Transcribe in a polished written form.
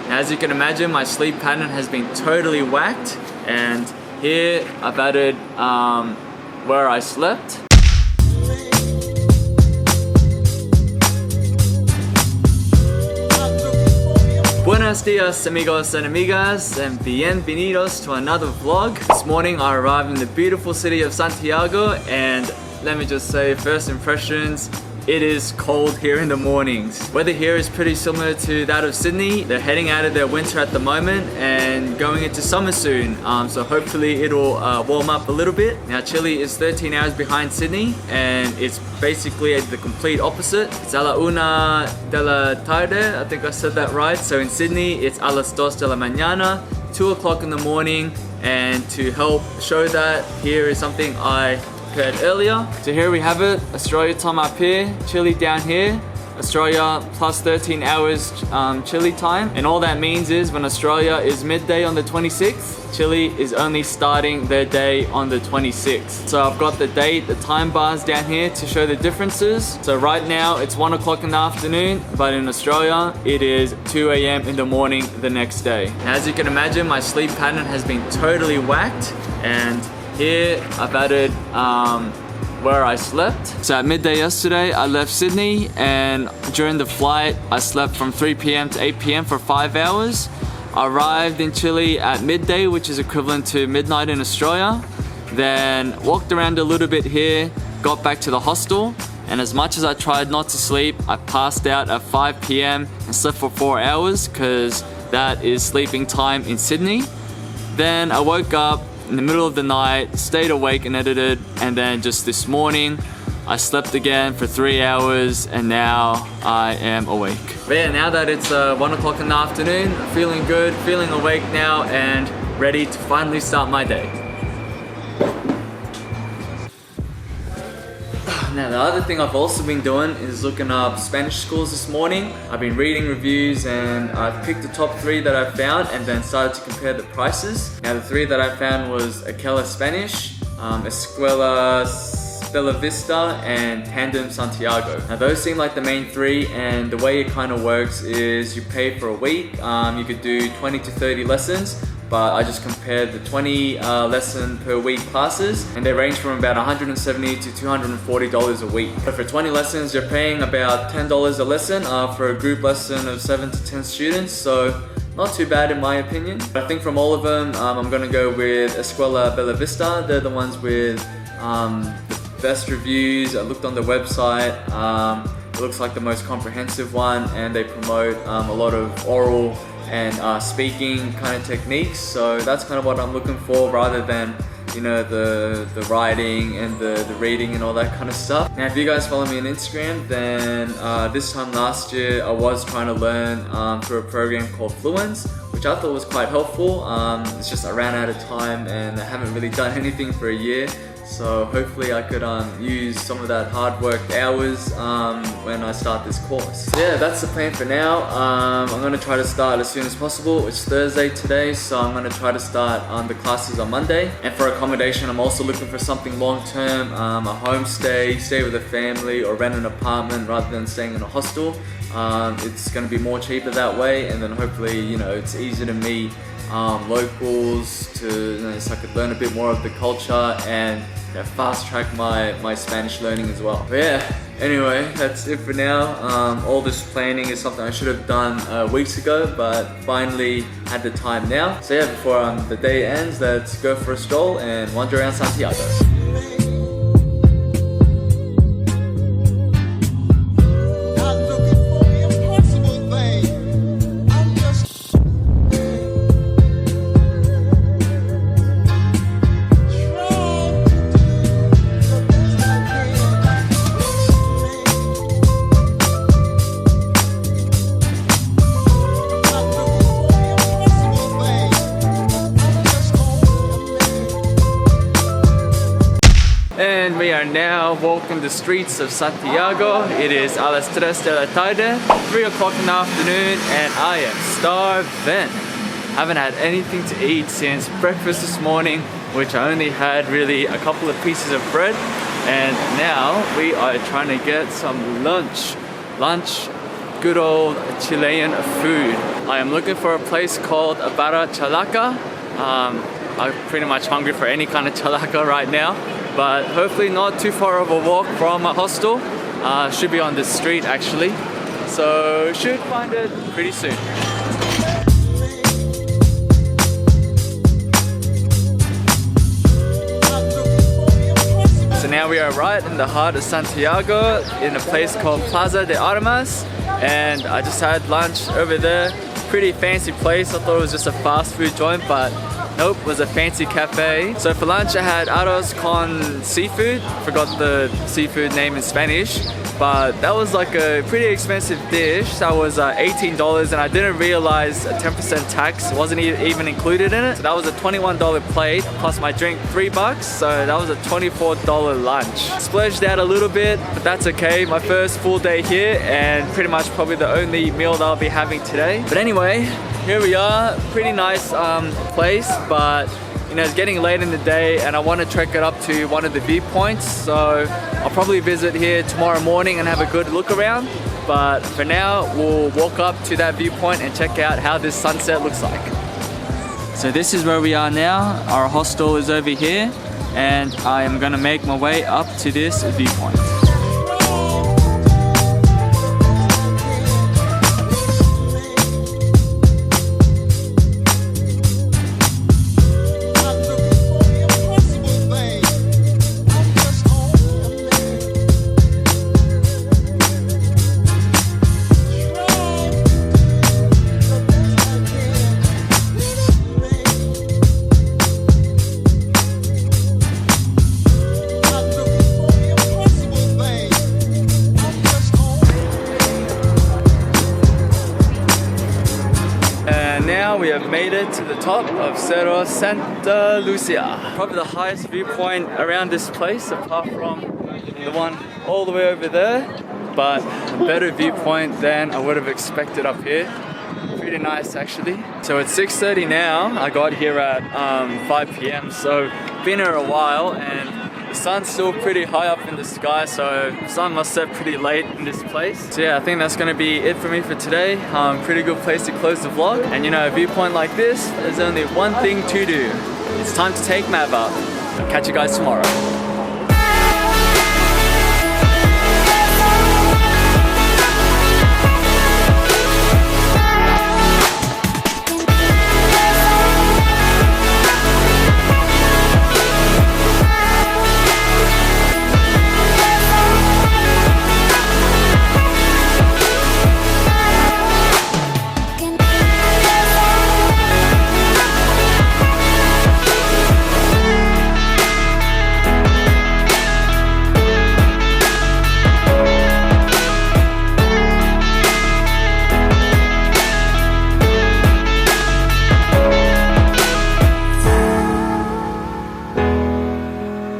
Now, as you can imagine, my sleep pattern has been totally whacked, and here I've added where I slept. Buenos dias amigos and amigas, and bienvenidos to another vlog. This morning I arrived in the beautiful city of Santiago, and let me just say, first impressions, it is cold here in the mornings. Weather here is pretty similar to that of Sydney. They're heading out of their winter at the moment and going into summer soon. So hopefully it'll warm up a little bit. Now Chile is 13 hours behind Sydney, and it's basically the complete opposite. It's a la una de la tarde, I think I said that right. So in Sydney, it's a las dos de la mañana, 2 o'clock in the morning. And to help show that, here is something I prepared earlier. So here we have it, Australia time up here, Chile down here. Australia plus 13 hours Chile time. And all that means is when Australia is midday on the 26th, Chile is only starting their day on the 26th. So I've got the date, the time bars down here to show the differences. So right now it's 1 o'clock in the afternoon, but in Australia it is 2 a.m. in the morning the next day. Now, as you can imagine, my sleep pattern has been totally whacked, and here I've added where I slept. So at midday yesterday I left Sydney, and during the flight I slept from 3 p.m. to 8 p.m. for 5 hours. I arrived in Chile at midday, which is equivalent to midnight in Australia. Then walked around a little bit here, got back to the hostel, and as much as I tried not to sleep, I passed out at 5 p.m. and slept for 4 hours because that is sleeping time in Sydney. Then I woke up in the middle of the night, stayed awake and edited, and then just this morning I slept again for 3 hours, and now I am awake. But yeah, now that it's 1 o'clock in the afternoon, feeling good, feeling awake now, and ready to finally start my day. Now the other thing I've also been doing is looking up Spanish schools this morning. I've been reading reviews, and I've picked the top 3 that I found and then started to compare the prices. Now the 3 that I found was Aquila Spanish, Escuela Bella Vista, and Tandem Santiago. Now those seem like the main 3, and the way it kind of works is you pay for a week. You could do 20 to 30 lessons, but I just compared the 20 lesson per week classes, and they range from about $170 to $240 a week. But for 20 lessons, you're paying about $10 a lesson for a group lesson of 7 to 10 students, so not too bad in my opinion. But I think from all of them, I'm gonna go with Escuela Bella Vista. They're the ones with the best reviews. I looked on the website. It looks like the most comprehensive one, and they promote a lot of oral and speaking kind of techniques, so that's kind of what I'm looking for, rather than, you know, the writing and the reading and all that kind of stuff. Now if you guys follow me on Instagram, then this time last year I was trying to learn through a program called Fluence, which I thought was quite helpful. It's just I ran out of time and I haven't really done anything for a year. So hopefully I could use some of that hard work hours when I start this course. So yeah, that's the plan for now. I'm going to try to start as soon as possible. It's Thursday today, so I'm going to try to start the classes on Monday. And for accommodation, I'm also looking for something long term, a homestay, stay with a family, or rent an apartment rather than staying in a hostel. It's going to be more cheaper that way, and then hopefully, you know, it's easier to meet locals, so I could learn a bit more of the culture and fast track my Spanish learning as well. But yeah, anyway, that's it for now. All this planning is something I should have done weeks ago, but finally had the time now. So yeah, before the day ends, let's go for a stroll and wander around Santiago. And we are now walking the streets of Santiago. It is a las 3 de la tarde, 3 o'clock in the afternoon, and I am starving. Haven't had anything to eat since breakfast this morning, which I only had really a couple of pieces of bread. And now we are trying to get some lunch. good old Chilean food. I am looking for a place called Barra Chalaca. I'm pretty much hungry for any kind of chalaca right now, but hopefully not too far of a walk from a hostel. Should be on this street actually, so should find it pretty soon. So now we are right in the heart of Santiago in a place called Plaza de Armas, and I just had lunch over there. Pretty fancy place. I thought it was just a fast food joint, but nope, it was a fancy cafe. So for lunch I had arroz con seafood. Forgot the seafood name in Spanish, but that was like a pretty expensive dish. That was $18, and I didn't realize a 10% tax wasn't even included in it. So that was a $21 plate plus my drink $3, so that was a $24 lunch. Splurged out a little bit, but that's okay. My first full day here, and pretty much probably the only meal that I'll be having today. But anyway, here we are. Pretty nice place, but you know, it's getting late in the day and I want to trek it up to one of the viewpoints, so I'll probably visit here tomorrow morning and have a good look around. But for now, we'll walk up to that viewpoint and check out how this sunset looks like. So this is where we are now. Our hostel is over here, and I am gonna make my way up to this viewpoint. Now we have made it to the top of Cerro Santa Lucia. Probably the highest viewpoint around this place, apart from the one all the way over there, but a better viewpoint than I would have expected up here. Pretty nice actually. So it's 6:30 now. I got here at 5 p.m. so been here a while, and the sun's still pretty high up in the sky, so the sun must set pretty late in this place. So yeah, I think that's gonna be it for me for today. Pretty good place to close the vlog. And you know, a viewpoint like this, there's only one thing to do. It's time to take Mav up. I'll catch you guys tomorrow.